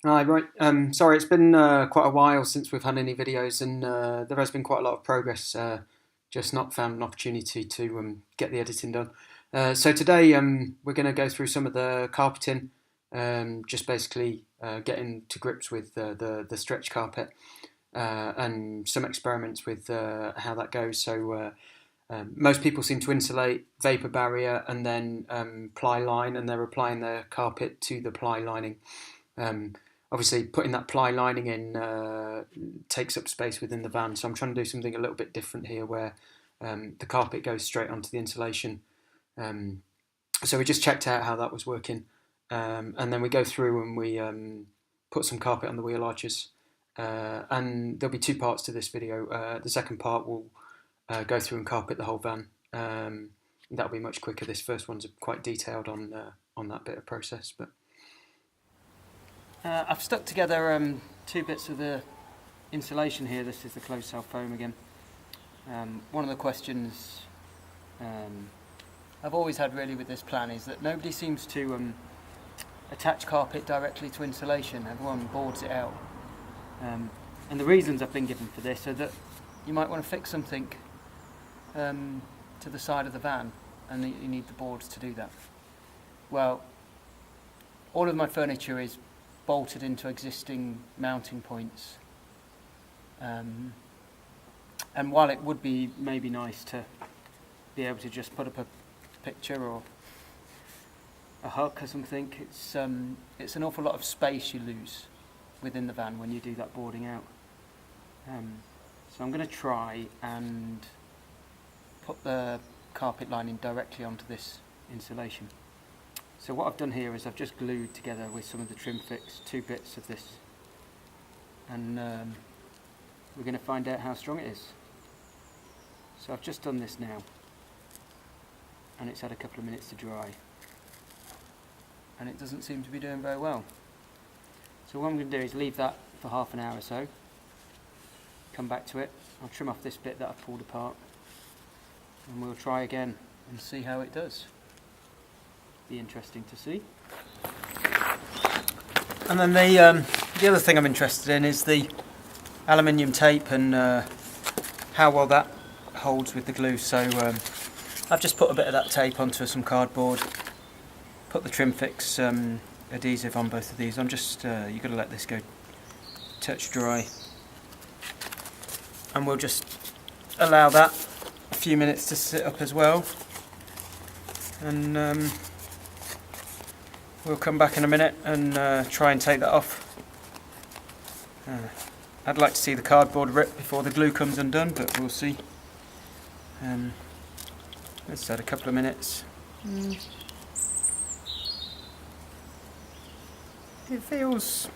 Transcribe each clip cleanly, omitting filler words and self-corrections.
Hi, right. Sorry, it's been quite a while since we've had any videos, and there has been quite a lot of progress. Just not found an opportunity to get the editing done. So today we're going to go through some of the carpeting, just basically getting to grips with the stretch carpet and some experiments with how that goes. So most people seem to insulate, vapor barrier, and then ply line, and they're applying the carpet to the ply lining. Um, Obviously, putting that ply lining in takes up space within the van, so I'm trying to do something a little bit different here, where the carpet goes straight onto the insulation. Um, so we just checked out how that was working, and then we go through and we put some carpet on the wheel arches. And there'll be two parts to this video. The second part will go through and carpet the whole van. That'll be much quicker. This first one's quite detailed on that bit of process, but. I've stuck together two bits of the insulation here. This is the closed cell foam again. One of the questions I've always had really with this plan is that nobody seems to attach carpet directly to insulation. Everyone boards it out. And the reasons I've been given for this are that you might want to fix something to the side of the van, and you need the boards to do that. Well, all of my furniture is bolted into existing mounting points, and while it would be maybe nice to be able to just put up a picture or a hook or something, it's an awful lot of space you lose within the van when you do that boarding out. So I'm going to try and put the carpet lining directly onto this insulation. So what I've done here is I've just glued together with some of the trim fix two bits of this, and we're going to find out how strong it is. So I've just done this now, and it's had a couple of minutes to dry, and it doesn't seem to be doing very well. So what I'm going to do is leave that for half an hour or so, come back to it, I'll trim off this bit that I've pulled apart, and we'll try again and see how it does. Be interesting to see. And then the other thing I'm interested in is the aluminium tape and how well that holds with the glue. So I've just put a bit of that tape onto some cardboard, put the trim fix adhesive on both of these. I'm just you've got to let this go touch dry, and we'll just allow that a few minutes to sit up as well, and we'll come back in a minute and try and take that off. I'd like to see the cardboard rip before the glue comes undone, but we'll see. Let's add a couple of minutes. It feels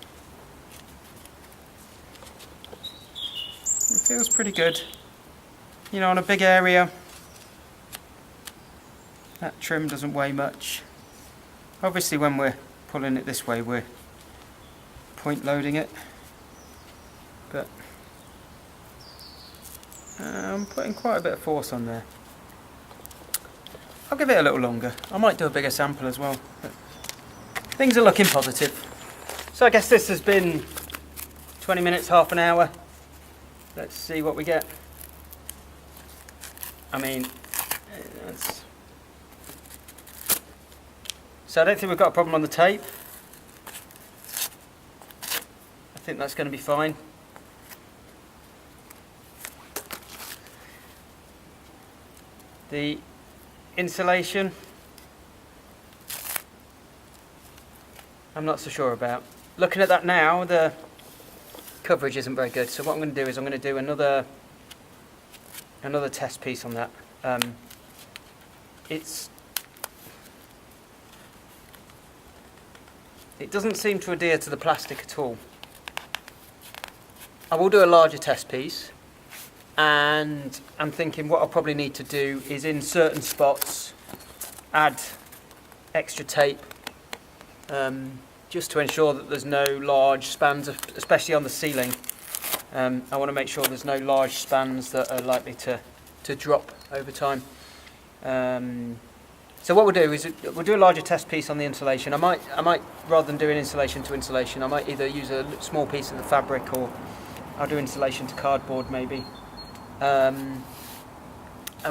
pretty good. You know, on a big area, that trim doesn't weigh much. Obviously when we're pulling it this way we're point loading it, but I'm putting quite a bit of force on there. I'll give it a little longer. I might do a bigger sample as well, but things are looking positive. So I guess this has been 20 minutes, half an hour. Let's see what we get. I mean, so I don't think we've got a problem on the tape. I think that's going to be fine. The insulation, I'm not so sure about. Looking at that now, the coverage isn't very good. So what I'm going to do is I'm going to do another test piece on that. It doesn't seem to adhere to the plastic at all. I will do a larger test piece, and I'm thinking what I'll probably need to do is in certain spots add extra tape, just to ensure that there's no large spans, especially on the ceiling. I want to make sure there's no large spans that are likely to drop over time. So what we'll do is we'll do a larger test piece on the insulation. I might rather than doing insulation to insulation, I might either use a small piece of the fabric, or I'll do insulation to cardboard maybe. And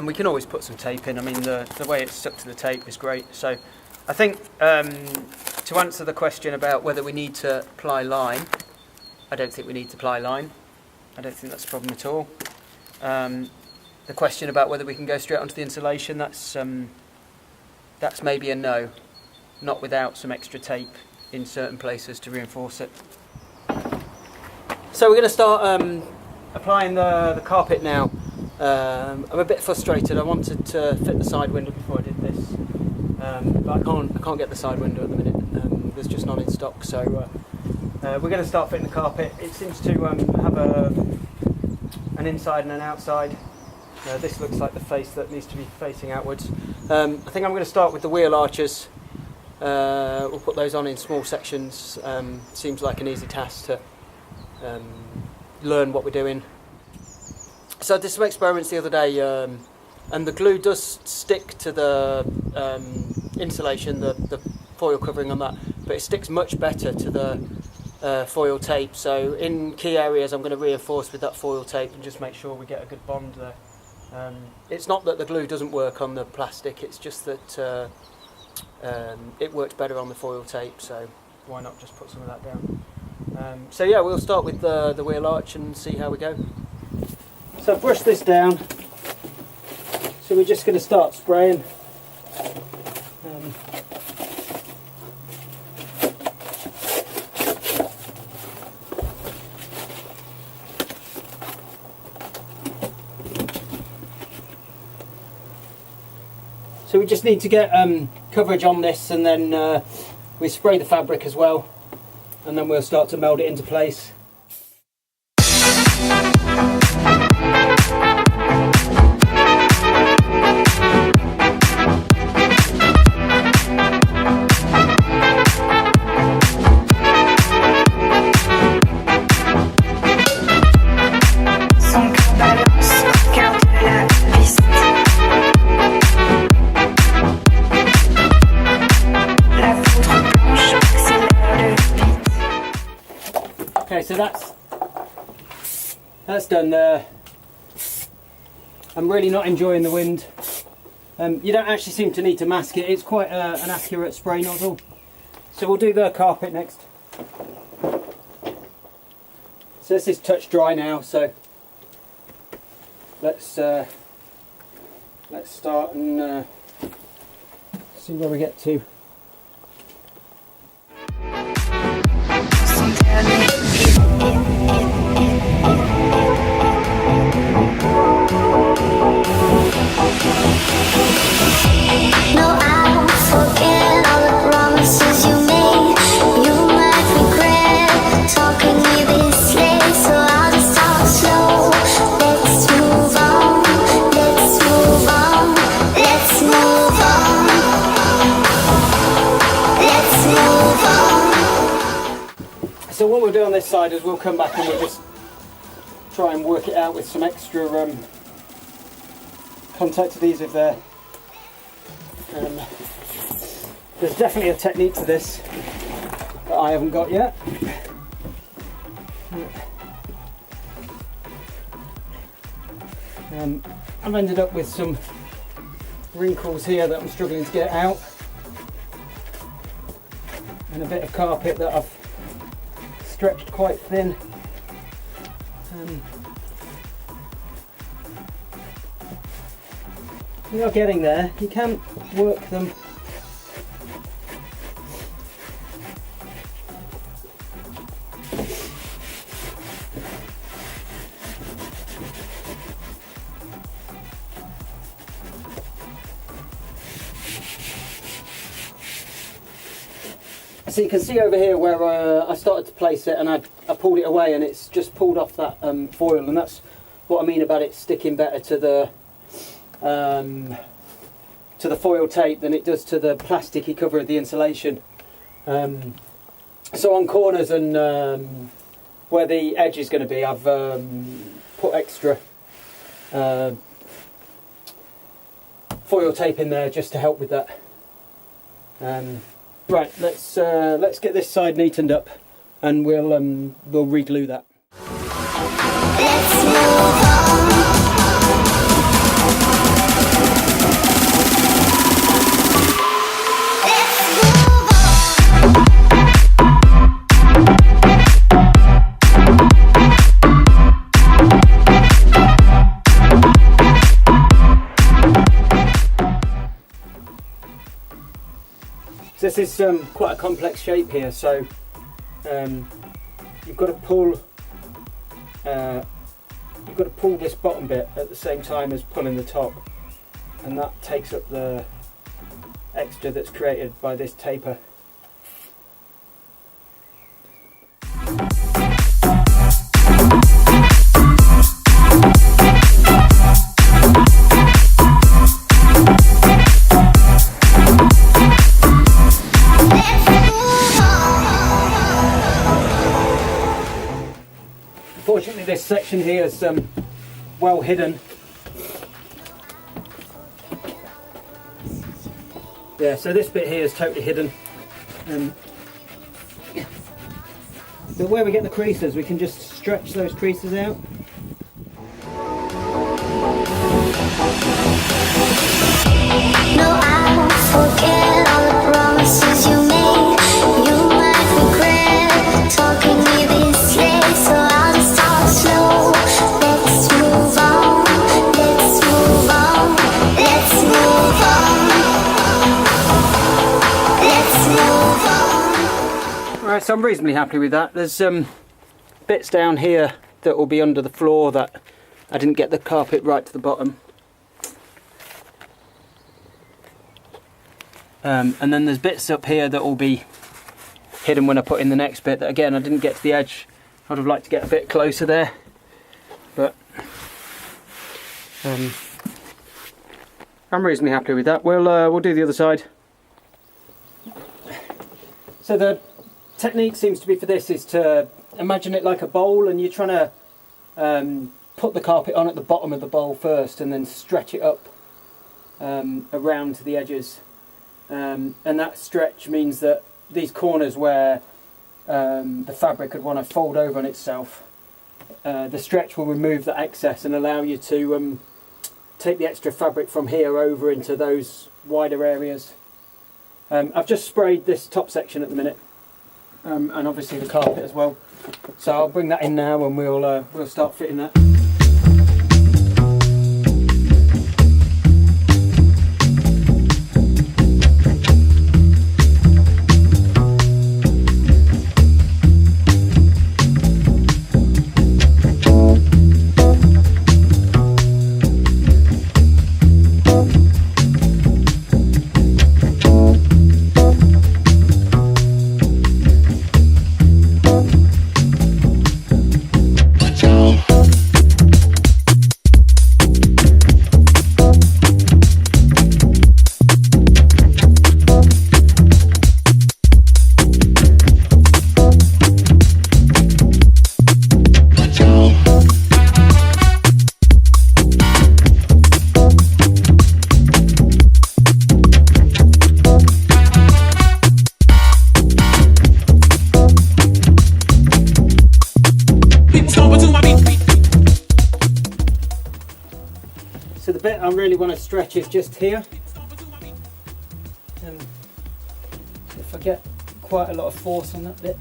we can always put some tape in. I mean, the way it's stuck to the tape is great. So I think to answer the question about whether we need to apply line, I don't think we need to apply line. I don't think that's a problem at all. The question about whether we can go straight onto the insulation, that's maybe a no, not without some extra tape in certain places to reinforce it. So we're going to start applying the carpet now. I'm a bit frustrated. I wanted to fit the side window before I did this, but I can't get the side window at the minute. There's just none in stock, so we're going to start fitting the carpet. It seems to have an inside and an outside. This looks like the face that needs to be facing outwards. I think I'm going to start with the wheel arches. We'll put those on in small sections. Seems like an easy task to learn what we're doing. So I did some experiments the other day, and the glue does stick to the insulation, the foil covering on that, but it sticks much better to the foil tape. So in key areas I'm going to reinforce with that foil tape and just make sure we get a good bond there. It's not that the glue doesn't work on the plastic, it's just that it works better on the foil tape, so why not just put some of that down. So yeah, we'll start with the wheel arch and see how we go. So I've brushed this down, so we're just going to start spraying. So we just need to get coverage on this, and then we spray the fabric as well, and then we'll start to meld it into place. Okay, so that's done there. I'm really not enjoying the wind. You don't actually seem to need to mask it. It's quite an accurate spray nozzle. So we'll do the carpet next. So this is touch dry now. So let's start and see where we get to. No, I won't forget all the promises you made. You might regret talking me this late, so I'll just talk slow. Let's move on, let's move on, let's move on, let's move on. So what we'll do on this side is we'll come back and we'll just try and work it out with some extra contact adhesive there. There's definitely a technique to this that I haven't got yet. I've ended up with some wrinkles here that I'm struggling to get out, and a bit of carpet that I've stretched quite thin. You're getting there. You can work them. So you can see over here where I started to place it, and I pulled it away, and it's just pulled off that foil, and that's what I mean about it sticking better to the foil tape than it does to the plasticky cover of the insulation. So on corners and where the edge is going to be, I've put extra foil tape in there just to help with that. Right, let's get this side neatened up, and we'll re-glue that. Let's move on. This is quite a complex shape here, so you've got to pull this bottom bit at the same time as pulling the top, and that takes up the extra that's created by this taper. Fortunately, this section here is well hidden. Yeah, so this bit here is totally hidden. But where we get the creases, we can just stretch those creases out. No, I won't forget all the promises you made. You might regret talking me this late, so I'll just talk slow. Let's move on. Let's move on. Let's move on. Let's move on. Right, so I'm reasonably happy with that. There's bits down here that will be under the floor that I didn't get the carpet right to the bottom. And then there's bits up here that will be hidden when I put in the next bit that, again, I didn't get to the edge. I'd have liked to get a bit closer there, but I'm reasonably happy with that. We'll do the other side. So the technique seems to be for this is to imagine it like a bowl, and you're trying to put the carpet on at the bottom of the bowl first and then stretch it up around to the edges. And that stretch means that these corners where the fabric would want to fold over on itself, the stretch will remove the excess and allow you to take the extra fabric from here over into those wider areas. I've just sprayed this top section at the minute, and obviously the carpet as well. So I'll bring that in now, and we'll start fitting that. So the bit I really want to stretch is just here. If I get quite a lot of force on that bit.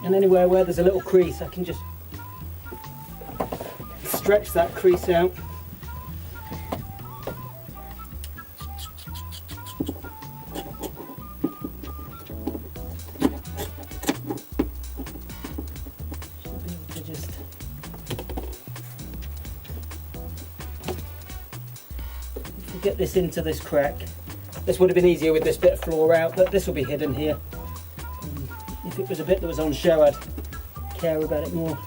And anywhere where there's a little crease, I can just stretch that crease out. Should be able to just get this into this crack. This would have been easier with this bit of floor out, but this will be hidden here. If it was a bit that was on show, I'd care about it more.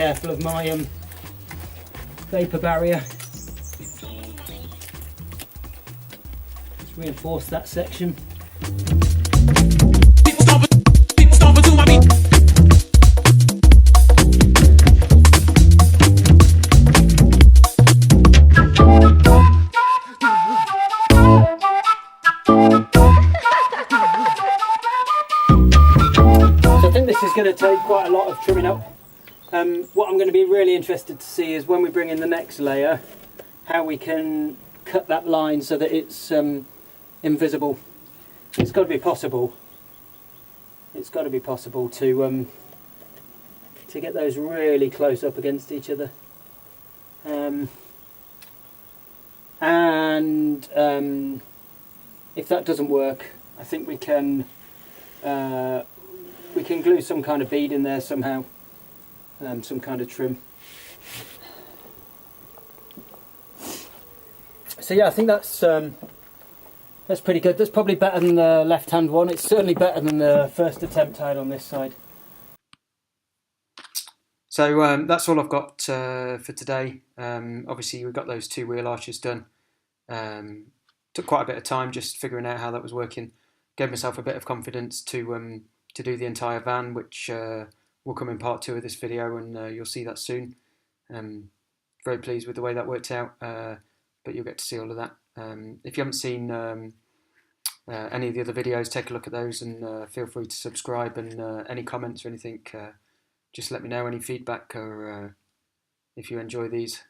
careful of my vapour barrier. Just reinforce that section. This is going to take quite a lot of trimming up. What I'm going to be really interested to see is when we bring in the next layer, how we can cut that line so that it's invisible. It's got to be possible. It's got to be possible to get those really close up against each other. If that doesn't work, I think we can glue some kind of bead in there somehow, some kind of trim. So yeah, I think that's pretty good. That's probably better than the left-hand one. It's certainly better than the first attempt I had on this side. So that's all I've got for today. Obviously, we got those two wheel arches done. Took quite a bit of time just figuring out how that was working. Gave myself a bit of confidence to do the entire van, which will come in part 2 of this video, and you'll see that soon. Very pleased with the way that worked out, but you'll get to see all of that. If you haven't seen any of the other videos, take a look at those, and feel free to subscribe, and any comments or anything, just let me know, any feedback, or if you enjoy these.